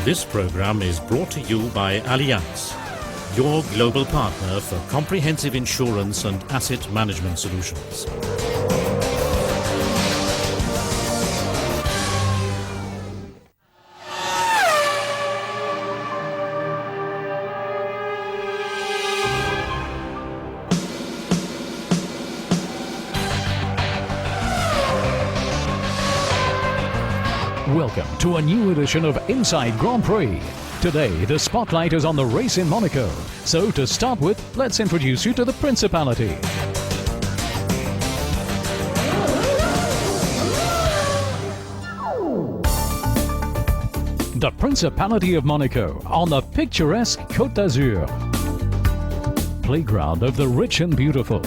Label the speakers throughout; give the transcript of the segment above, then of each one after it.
Speaker 1: This program is brought to you by Allianz, your global partner for comprehensive insurance and asset management solutions.
Speaker 2: Welcome to a new edition of Inside Grand Prix. Today, the spotlight is on the race in Monaco. So to start with, let's introduce you to the Principality. The Principality of Monaco on the picturesque Côte d'Azur. Playground of the rich and beautiful.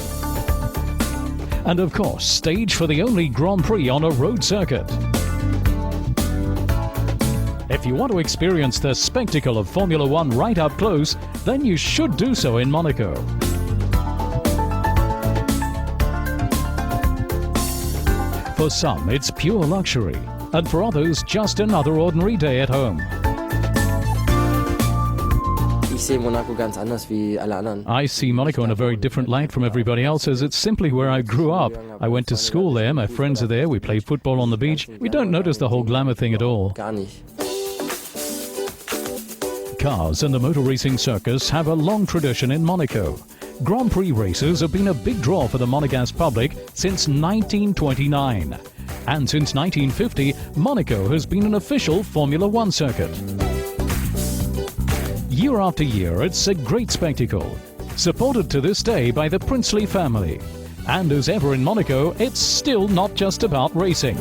Speaker 2: And of course, stage for the only Grand Prix on a road circuit. If you want to experience the spectacle of Formula One right up close, then you should do so in Monaco. For some, it's pure luxury, and for others, just another ordinary day at home. I see Monaco in a very different light from everybody else, as it's simply where I grew up. I went to school there, my friends are there, we play football on the beach. We don't notice the whole glamour thing at all. Cars and the motor racing circus have a long tradition in Monaco. Grand Prix races have been a big draw for the Monegasque public since 1929. And since 1950, Monaco has been an official Formula One circuit. Year after year, it's a great spectacle, supported to this day by the princely family. And as ever in Monaco, it's still not just about racing.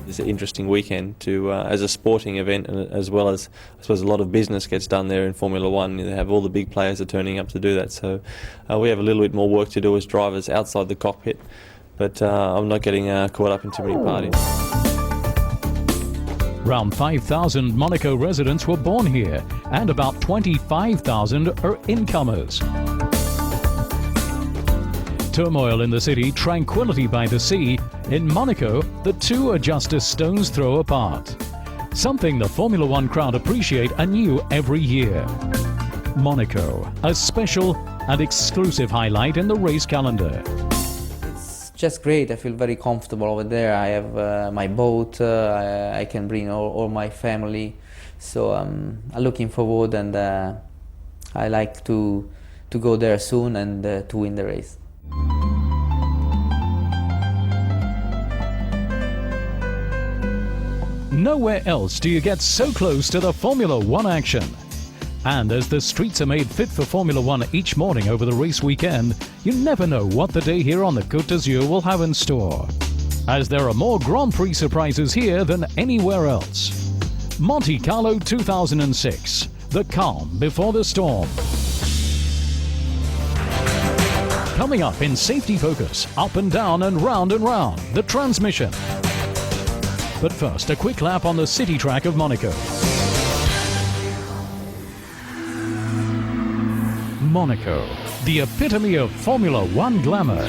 Speaker 3: It's an interesting weekend to as a sporting event, and as well as I suppose a lot of business gets done there in Formula One. They have all the big players are turning up to do that, so we have a little bit more work to do as drivers outside the cockpit, but I'm not getting caught up in too many parties.
Speaker 2: Around 5,000 Monaco residents were born here, and about 25,000 are incomers. Turmoil in the city, tranquility by the sea. In Monaco, the two are just a stone's throw apart. Something the Formula One crowd appreciate anew every year. Monaco, a special and exclusive highlight in the race calendar.
Speaker 4: It's just great. I feel very comfortable over there. I have my boat. I can bring all my family. So I'm looking forward, and I like to go there soon and to win the race.
Speaker 2: Nowhere else do you get so close to the Formula One action. And as the streets are made fit for Formula One each morning over the race weekend, you never know what the day here on the Côte d'Azur will have in store, as there are more Grand Prix surprises here than anywhere else. Monte Carlo 2006, the calm before the storm. Coming up in Safety Focus, up and down and round, the transmission. But first, a quick lap on the city track of Monaco. Monaco, the epitome of Formula One glamour.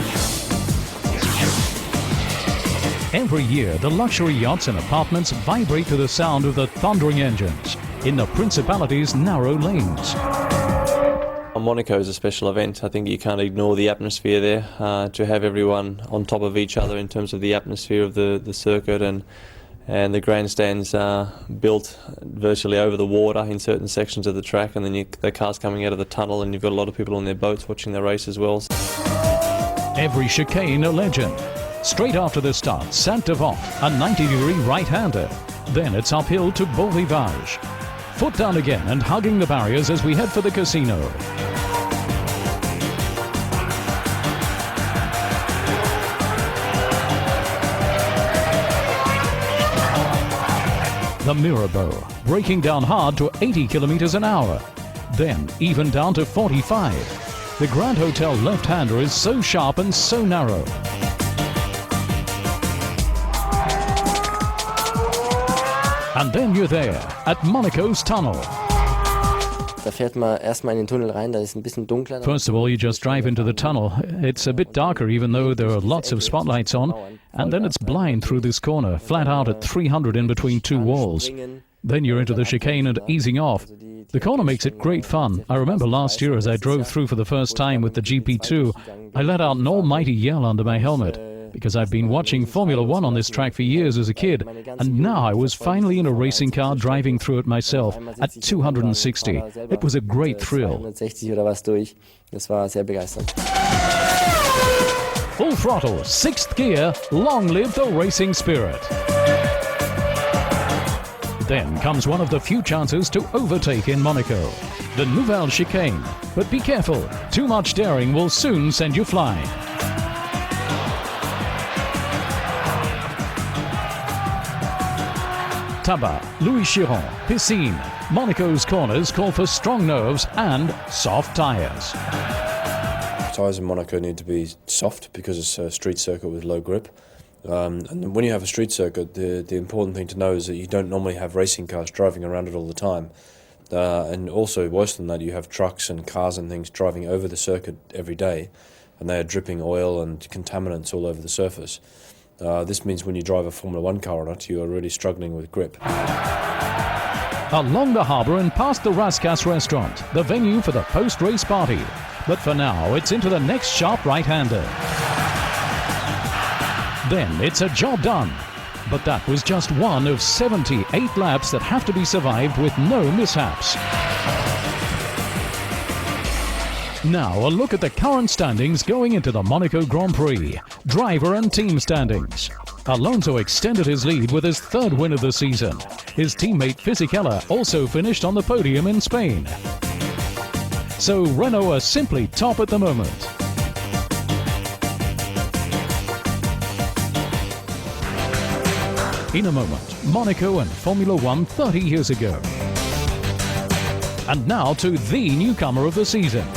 Speaker 2: Every year, the luxury yachts and apartments vibrate to the sound of the thundering engines in the Principality's narrow lanes.
Speaker 3: Monaco is a special event. I think you can't ignore the atmosphere there. To have everyone on top of each other in terms of the atmosphere of the circuit, and the grandstands are built virtually over the water in certain sections of the track, and then the cars coming out of the tunnel, and you've got a lot of people on their boats watching the race as well.
Speaker 2: Every chicane a legend. Straight after the start, Saint-Devant, a 90-degree right-hander. Then it's uphill to Beau Rivage. Foot down again and hugging the barriers as we head for the casino. The Mirabeau, braking down hard to 80 kilometers an hour. Then even down to 45. The Grand Hotel left-hander is so sharp and so narrow. And then you're there, at Monaco's tunnel.
Speaker 5: First
Speaker 2: of all, you just drive into the tunnel. It's a bit darker, even though there are lots of spotlights on. And then it's blind through this corner, flat out at 300 in between two walls. Then you're into the chicane and easing off. The corner makes it great fun. I remember last year as I drove through for the first time with the GP2, I let out an almighty yell under my helmet, because I've been watching Formula One on this track for years as a kid, and now I was finally in a racing car driving through it myself at 260. It was a great thrill.
Speaker 5: 260 oder was durch. Das war sehr begeisternd.
Speaker 2: Full throttle, sixth gear, long live the racing spirit. Then comes one of the few chances to overtake in Monaco, the Nouvelle Chicane. But be careful, too much daring will soon send you flying. Tabac, Louis Chiron, Piscine. Monaco's corners call for strong nerves and soft tyres.
Speaker 6: Tyres in Monaco need to be soft because it's a street circuit with low grip. And when you have a street circuit, the important thing to know is that you don't normally have racing cars driving around it all the time. And also, worse than that, you have trucks and cars and things driving over the circuit every day, and they are dripping oil and contaminants all over the surface. This means when you drive a Formula One car on it, you are really struggling with grip.
Speaker 2: Along the harbour and past the Raskas restaurant, the venue for the post-race party. But for now, it's into the next sharp right-hander. Then it's a job done. But that was just one of 78 laps that have to be survived with no mishaps. Now a look at the current standings going into the Monaco Grand Prix. Driver and team standings. Alonso extended his lead with his third win of the season. His teammate Fisichella also finished on the podium in Spain. So Renault are simply top at the moment. In a moment, Monaco and Formula One 30 years ago. And now to the newcomer of the season.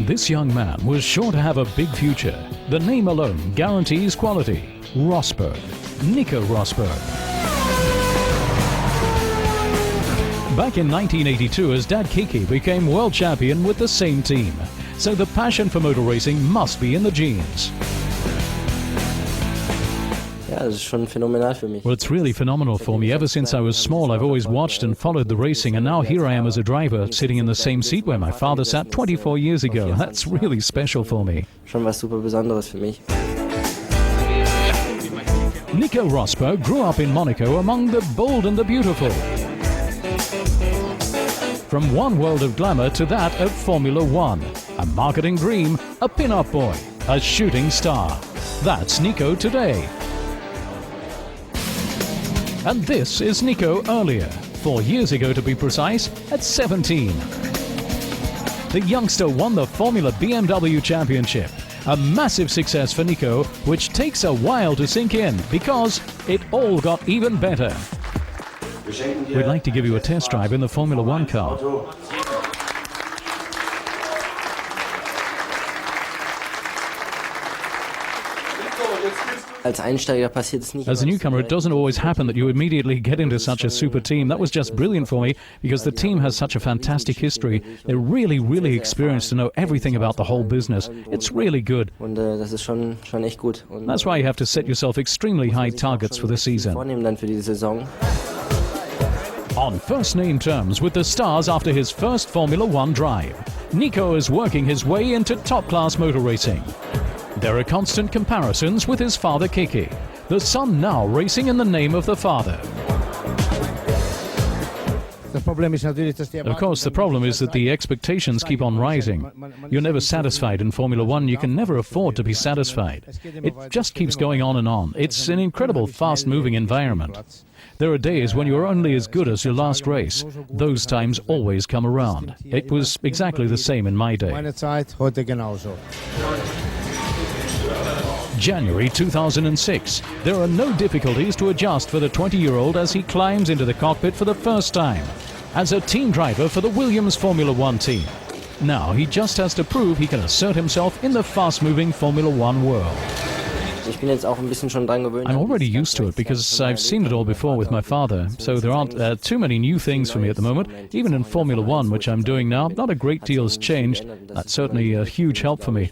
Speaker 2: This young man was sure to have a big future. The name alone guarantees quality. Rosberg. Nico Rosberg. Back in 1982, his dad Kiki became world champion with the same team. So the passion for motor racing must be in the genes.
Speaker 5: Ja, das ist schon phänomenal für mich.
Speaker 2: Well, it's really phenomenal for me. Ever since I was small, I've always watched and followed the racing, and now here I am as a driver, sitting in the same seat where my father sat 24 years ago. That's really special for me.
Speaker 5: Schon was super Besonderes für mich.
Speaker 2: Nico Rosberg grew up in Monaco among the bold and the beautiful. From one world of glamour to that of Formula One. A marketing dream, a pin-up boy, a shooting star. That's Nico today. And this is Nico earlier, 4 years ago to be precise, at 17. The youngster won the Formula BMW Championship, a massive success for Nico, which takes a while to sink in because it all got even better. We'd like to give you a test drive in the Formula One car.
Speaker 5: Als Einsteiger passiert es nicht.
Speaker 2: As a newcomer, it doesn't always happen that you immediately get into such a super team. That was just brilliant for me because the team has such a fantastic history. They're really, really experienced to know everything about the whole business. It's really good.
Speaker 5: Und das ist schon echt gut. Und
Speaker 2: That's why you have to set yourself extremely high targets for the season.
Speaker 5: vornehmen dann für diese Saison.
Speaker 2: On first-name terms with the stars after his first Formula One drive, Nico is working his way into top-class motor racing. There are constant comparisons with his father Kiki, the son now racing in the name of the father. Of course, the problem is that the expectations keep on rising. You're never satisfied in Formula One. You can never afford to be satisfied. It just keeps going on and on. It's an incredible fast-moving environment. There are days when you're only as good as your last race. Those times always come around. It was exactly the same in my day. January 2006. There are no difficulties to adjust for the 20-year-old as he climbs into the cockpit for the first time as a team driver for the Williams Formula One team. Now he just has to prove he can assert himself in the fast-moving Formula One world.
Speaker 5: Ich bin jetzt auch ein bisschen schon dran gewöhnt.
Speaker 2: I'm already used to it because I've seen it all before with my father, so there aren't too many new things for me at the moment. Even in Formula One, which I'm doing now, not a great deal has changed. That's certainly a huge help for me.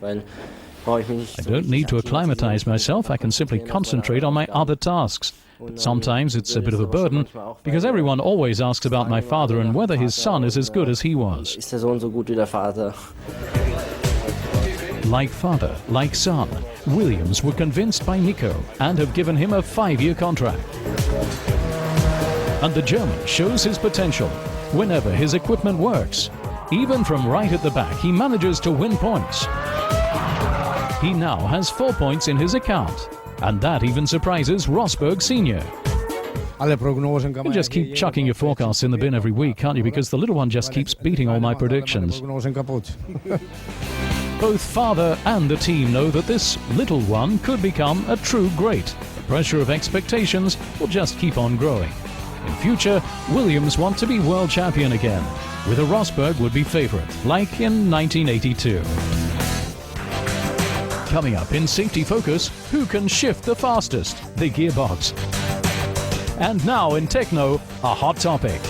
Speaker 5: Weil brauche ich mich nicht
Speaker 2: I
Speaker 5: so
Speaker 2: don't
Speaker 5: richtig
Speaker 2: need to
Speaker 5: aktivieren.
Speaker 2: acclimatize myself, I can simply concentrate on my other tasks. But sometimes it's a bit of a burden, because everyone always asks about my father and whether his son is as good as he was.
Speaker 5: Ist der Sohn so gut wie der Vater?
Speaker 2: Like father, like son, Williams were convinced by Nico and have given him a 5-year contract. And the German shows his potential whenever his equipment works. Even from right at the back, he manages to win points. He now has 4 points in his account, and that even surprises Rosberg Sr. You can just keep chucking your forecasts in the bin every week, can't you? Because the little one just keeps beating all my predictions. Both father and the team know that this little one could become a true great. The pressure of expectations will just keep on growing. In future, Williams want to be world champion again, with a Rosberg would-be favourite, like in 1982. Coming up in Safety Focus, who can shift the fastest? The gearbox. And now in Techno, a hot topic.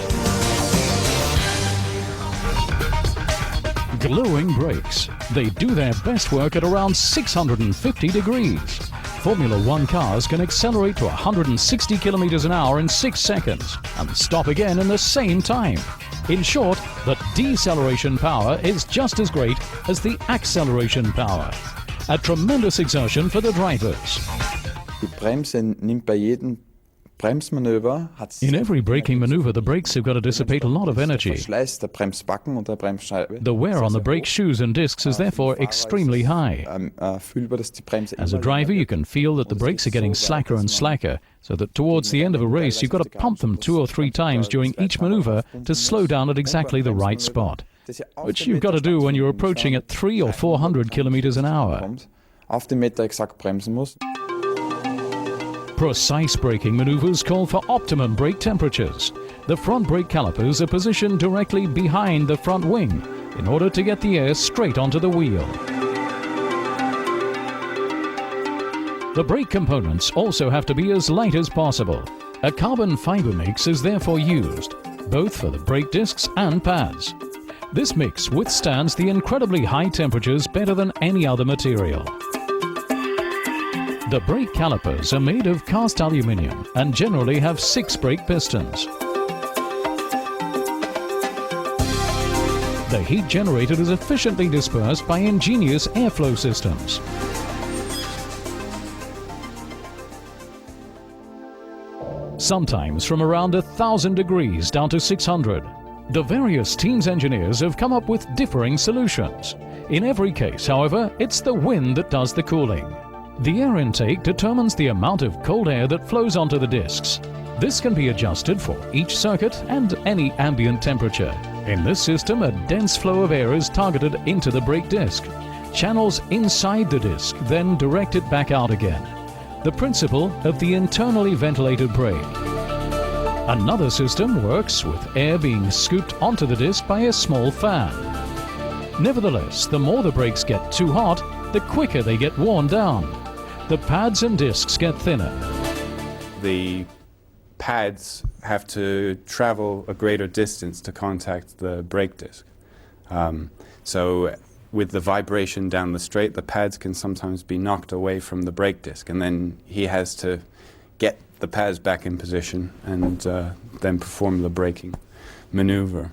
Speaker 2: Glowing brakes. They do their best work at around 650 degrees. Formula One cars can accelerate to 160 kilometers an hour in 6 seconds and stop again in the same time. In short, the deceleration power is just as great as the acceleration power. A tremendous exertion for the drivers.
Speaker 7: Die Bremse nimmt bei jedem Bremsmanöver
Speaker 2: In every braking maneuver, the brakes have got to dissipate a lot of energy.
Speaker 7: Verschleiß der Bremsbacken und der Bremsscheibe.
Speaker 2: The wear on the brake shoes and discs is therefore extremely high.
Speaker 7: Fühlbar, dass die Bremse
Speaker 2: As a driver, you can feel that the brakes are getting slacker and slacker, so that towards the end of a race, you've got to pump them 2 or 3 times during each maneuver to slow down at exactly the right spot, which you've got to do when you're approaching at 300 or 400 kilometers an hour.
Speaker 7: auf den Meter exakt bremsen muss.
Speaker 2: Precise braking maneuvers call for optimum brake temperatures. The front brake calipers are positioned directly behind the front wing in order to get the air straight onto the wheel. The brake components also have to be as light as possible. A carbon fiber mix is therefore used, both for the brake discs and pads. This mix withstands the incredibly high temperatures better than any other material. The brake calipers are made of cast aluminium and generally have 6 brake pistons. The heat generated is efficiently dispersed by ingenious airflow systems. Sometimes from around 1,000 degrees down to 600. The various team's engineers have come up with differing solutions. In every case, however, it's the wind that does the cooling. The air intake determines the amount of cold air that flows onto the discs. This can be adjusted for each circuit and any ambient temperature. In this system, a dense flow of air is targeted into the brake disc. Channels inside the disc then direct it back out again. The principle of the internally ventilated brake. Another system works with air being scooped onto the disc by a small fan. Nevertheless, the more the brakes get too hot, the quicker they get worn down. The pads and discs get thinner.
Speaker 8: The pads have to travel a greater distance to contact the brake disc. So with the vibration down the straight, the pads can sometimes be knocked away from the brake disc, and then he has to get the pads back in position and then perform the braking maneuver.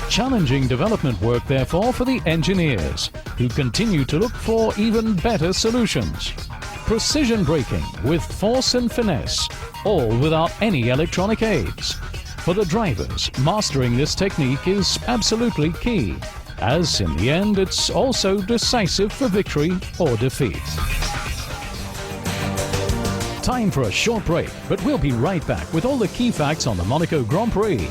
Speaker 2: Challenging development work, therefore, for the engineers, who continue to look for even better solutions. Precision braking with force and finesse, all without any electronic aids. For the drivers, mastering this technique is absolutely key, as in the end it's also decisive for victory or defeat. Time for a short break, but we'll be right back with all the key facts on the Monaco Grand Prix.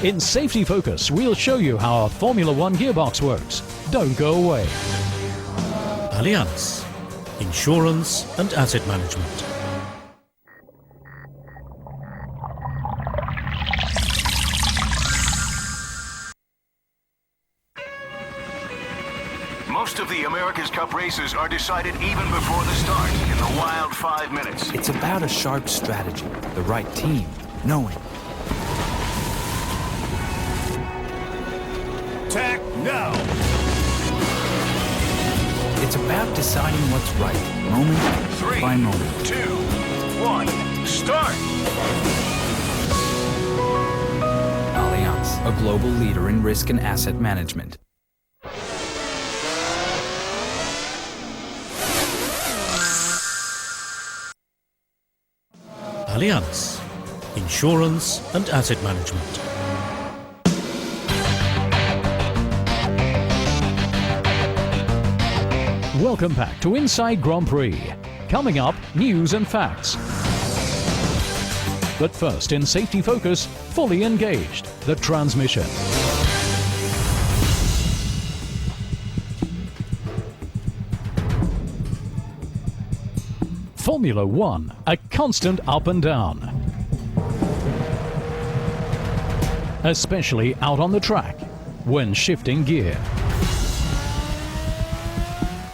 Speaker 2: In Safety Focus, we'll show you how a Formula One gearbox works. Don't go away.
Speaker 1: Allianz. Insurance and asset management.
Speaker 9: Most of the America's Cup races are decided even before the start in the wild 5 minutes.
Speaker 10: It's about a sharp strategy, the right team, knowing.
Speaker 9: Attack now!
Speaker 10: It's about deciding what's right, moment
Speaker 9: 3,
Speaker 10: by moment.
Speaker 9: 2, 1, start!
Speaker 10: Allianz, a global leader in risk and asset management.
Speaker 1: Allianz, insurance and asset management.
Speaker 2: Welcome back to Inside Grand Prix. Coming up, news and facts. But first, in Safety Focus, fully engaged, the transmission. Formula One, a constant up and down. Especially out on the track, when shifting gear.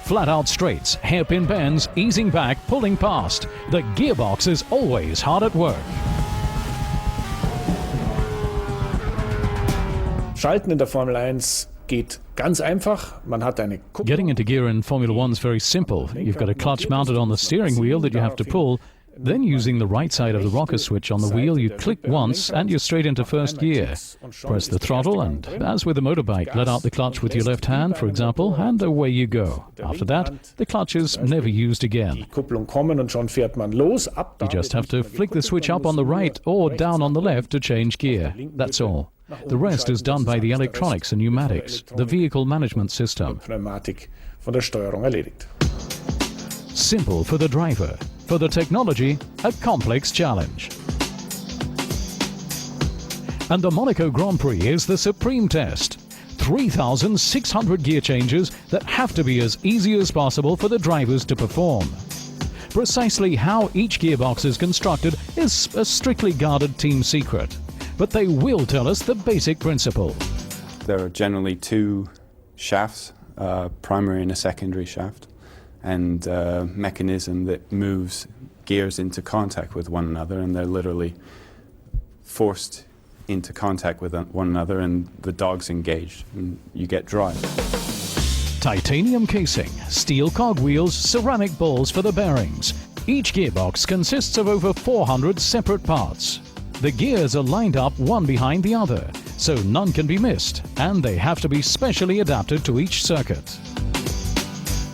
Speaker 2: Flat-out straights, hairpin bends, easing back, pulling past. The gearbox is always hard at work.
Speaker 11: Schalten in der Formel 1 geht ganz einfach. Man hat eine
Speaker 2: Getting into gear in Formula One is very simple. You've got a clutch mounted on the steering wheel that you have to pull. Then using the right side of the rocker switch on the wheel, you click once and you're straight into first gear. Press the throttle and, as with a motorbike, let out the clutch with your left hand, for example, and away you go. After that, the clutch is never used again. You just have to flick the switch up on the right or down on the left to change gear. That's all. The rest is done by the electronics and pneumatics, the vehicle management system. Simple for the driver. For the technology, a complex challenge. And the Monaco Grand Prix is the supreme test. 3,600 gear changes that have to be as easy as possible for the drivers to perform. Precisely how each gearbox is constructed is a strictly guarded team secret. But they will tell us the basic principle.
Speaker 8: There are generally two shafts, a primary and a secondary shaft, and a mechanism that moves gears into contact with one another, and they're literally forced into contact with one another, and the dog's engaged, and you get drive.
Speaker 2: Titanium casing, steel cogwheels, ceramic balls for the bearings. Each gearbox consists of over 400 separate parts. The gears are lined up one behind the other, so none can be missed, and they have to be specially adapted to each circuit.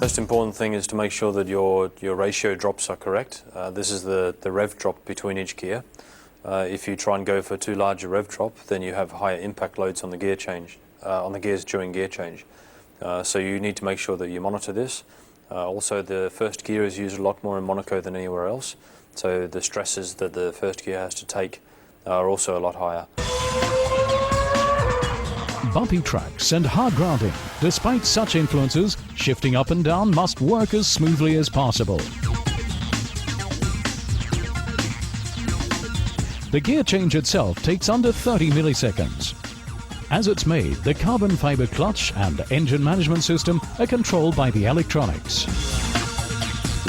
Speaker 3: Most important thing is to make sure that your ratio drops are correct. This is the rev drop between each gear. If you try and go for too large a rev drop, then you have higher impact loads on the gear change, on the gears during gear change. So you need to make sure that you monitor this. Also, the first gear is used a lot more in Monaco than anywhere else, so the stresses that the first gear has to take are also a lot higher.
Speaker 2: Bumpy tracks and hard grounding. Despite such influences, shifting up and down must work as smoothly as possible. The gear change itself takes under 30 milliseconds. As it's made, the carbon fiber clutch and engine management system are controlled by the electronics.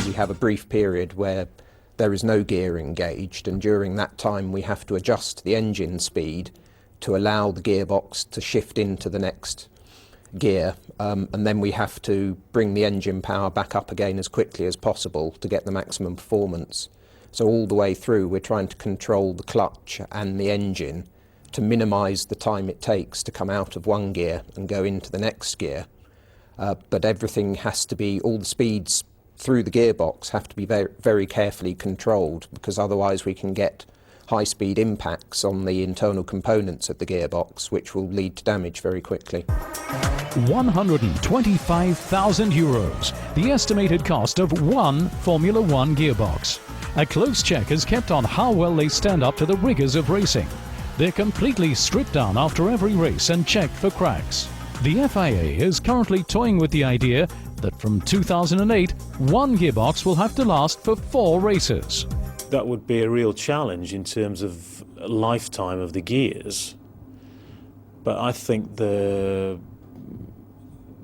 Speaker 12: We have a brief period where there is no gear engaged, and during that time we have to adjust the engine speed to allow the gearbox to shift into the next gear, and then we have to bring the engine power back up again as quickly as possible to get the maximum performance. So all the way through we're trying to control the clutch and the engine to minimise the time it takes to come out of one gear and go into the next gear. But everything has to be, all the speeds through the gearbox have to be very, very carefully controlled, because otherwise we can get high-speed impacts on the internal components of the gearbox, which will lead to damage very quickly.
Speaker 2: €125,000, the estimated cost of one Formula One gearbox. A close check is kept on how well they stand up to the rigours of racing. They're completely stripped down after every race and checked for cracks. The FIA is currently toying with the idea that from 2008, one gearbox will have to last for 4 races.
Speaker 13: That would be a real challenge in terms of lifetime of the gears. But I think the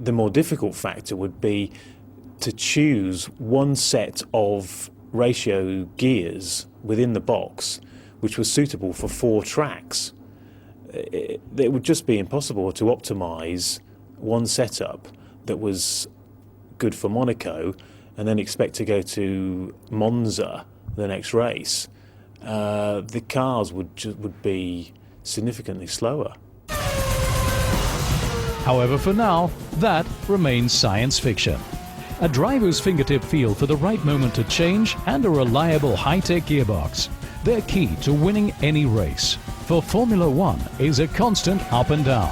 Speaker 13: more difficult factor would be to choose one set of ratio gears within the box which was suitable for 4 tracks. It would just be impossible to optimize one setup that was good for Monaco and then expect to go to Monza the next race, the cars would be significantly slower.
Speaker 2: However, for now, that remains science fiction. A driver's fingertip feel for the right moment to change and a reliable high-tech gearbox. They're key to winning any race. For Formula One is a constant up and down.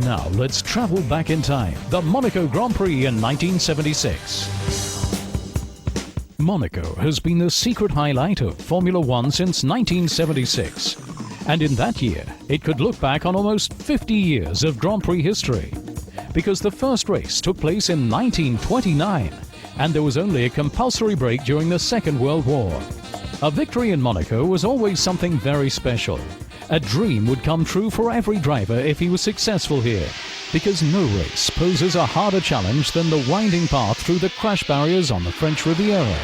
Speaker 2: Now let's travel back in time. The Monaco Grand Prix in 1976. Monaco has been the secret highlight of Formula One since 1976. And in that year, it could look back on almost 50 years of Grand Prix history. Because the first race took place in 1929, and there was only a compulsory break during the Second World War. A victory in Monaco was always something very special. A dream would come true for every driver if he was successful here, because no race poses a harder challenge than the winding path through the crash barriers on the French Riviera.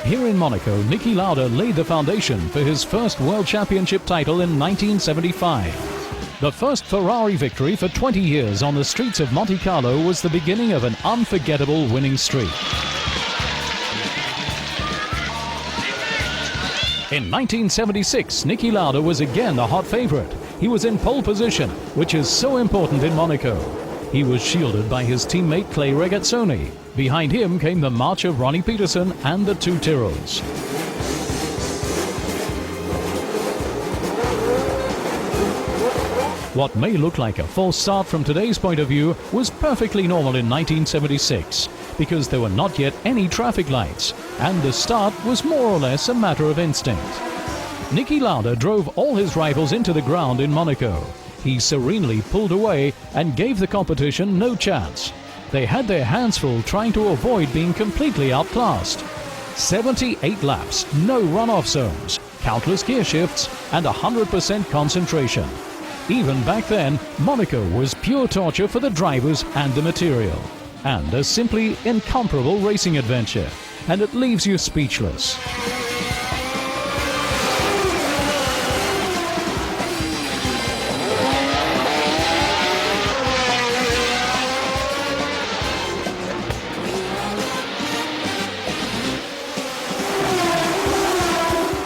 Speaker 2: Here in Monaco, Niki Lauda laid the foundation for his first World Championship title in 1975. The first Ferrari victory for 20 years on the streets of Monte Carlo was the beginning of an unforgettable winning streak. In 1976, Niki Lauda was again the hot favorite. He was in pole position, which is so important in Monaco. He was shielded by his teammate Clay Regazzoni. Behind him came the march of Ronnie Peterson and the two Tyrrells. What may look like a false start from today's point of view was perfectly normal in 1976, because there were not yet any traffic lights, and the start was more or less a matter of instinct. Niki Lauda drove all his rivals into the ground in Monaco. He serenely pulled away and gave the competition no chance. They had their hands full trying to avoid being completely outclassed. 78 laps, no runoff zones, countless gear shifts, and 100% concentration. Even back then, Monaco was pure torture for the drivers and the material. And a simply incomparable racing adventure. And it leaves you speechless.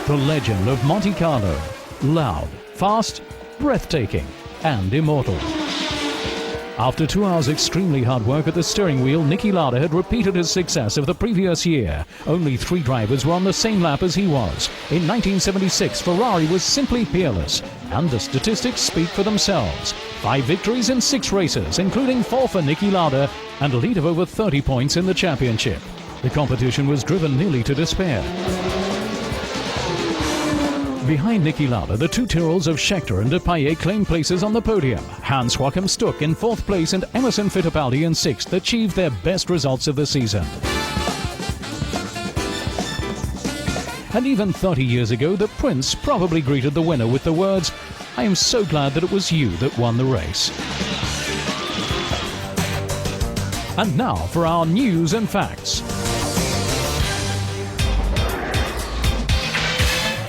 Speaker 2: The legend of Monte Carlo. Loud, fast, breathtaking, and immortal. After 2 hours extremely hard work at the steering wheel, Niki Lauda had repeated his success of the previous year. Only 3 drivers were on the same lap as he was. In 1976, Ferrari was simply peerless, and the statistics speak for themselves. 5 victories in 6 races, including 4 for Niki Lauda, and a lead of over 30 points in the championship. The competition was driven nearly to despair. Behind Niki Lauda, the two Tyrrells of Scheckter and Depailler claimed places on the podium. Hans Joachim Stuck in 4th place and Emerson Fittipaldi in 6th achieved their best results of the season. And even 30 years ago, the Prince probably greeted the winner with the words, "I am so glad that it was you that won the race." And now for our news and facts.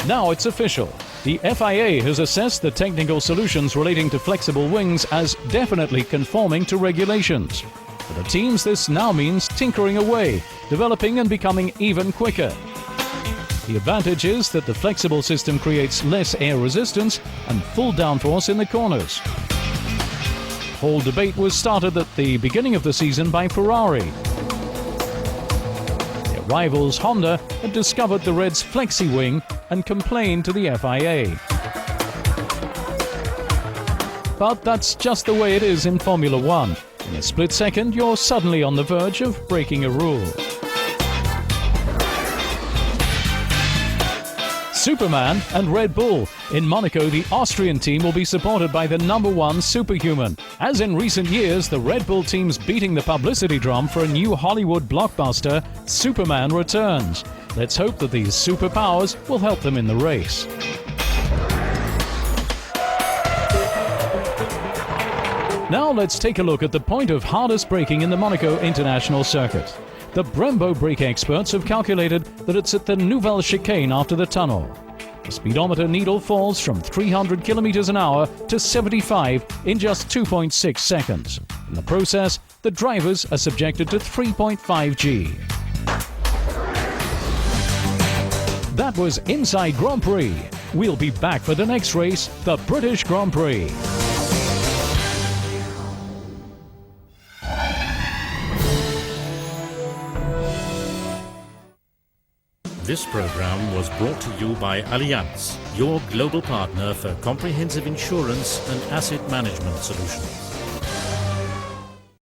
Speaker 2: Now it's official. The FIA has assessed the technical solutions relating to flexible wings as definitely conforming to regulations. For the teams, this now means tinkering away, developing and becoming even quicker. The advantage is that the flexible system creates less air resistance and full downforce in the corners. The whole debate was started at the beginning of the season by Ferrari. Their rivals Honda had discovered the Reds' flexi wing and complained to the FIA. But that's just the way it is in Formula One. In a split second, you're suddenly on the verge of breaking a rule. Superman and Red Bull. In Monaco, the Austrian team will be supported by the #1 superhuman. As in recent years, the Red Bull team's beating the publicity drum for a new Hollywood blockbuster, Superman returns. Let's hope that these superpowers will help them in the race. Now let's take a look at the point of hardest braking in the Monaco International Circuit. The Brembo brake experts have calculated that it's at the Nouvelle Chicane after the tunnel. The speedometer needle falls from 300 kilometers an hour to 75 in just 2.6 seconds. In the process, the drivers are subjected to 3.5 G. That was Inside Grand Prix. We'll be back for the next race, the British Grand Prix.
Speaker 1: This program was brought to you by Allianz, your global partner for comprehensive insurance and asset management solutions.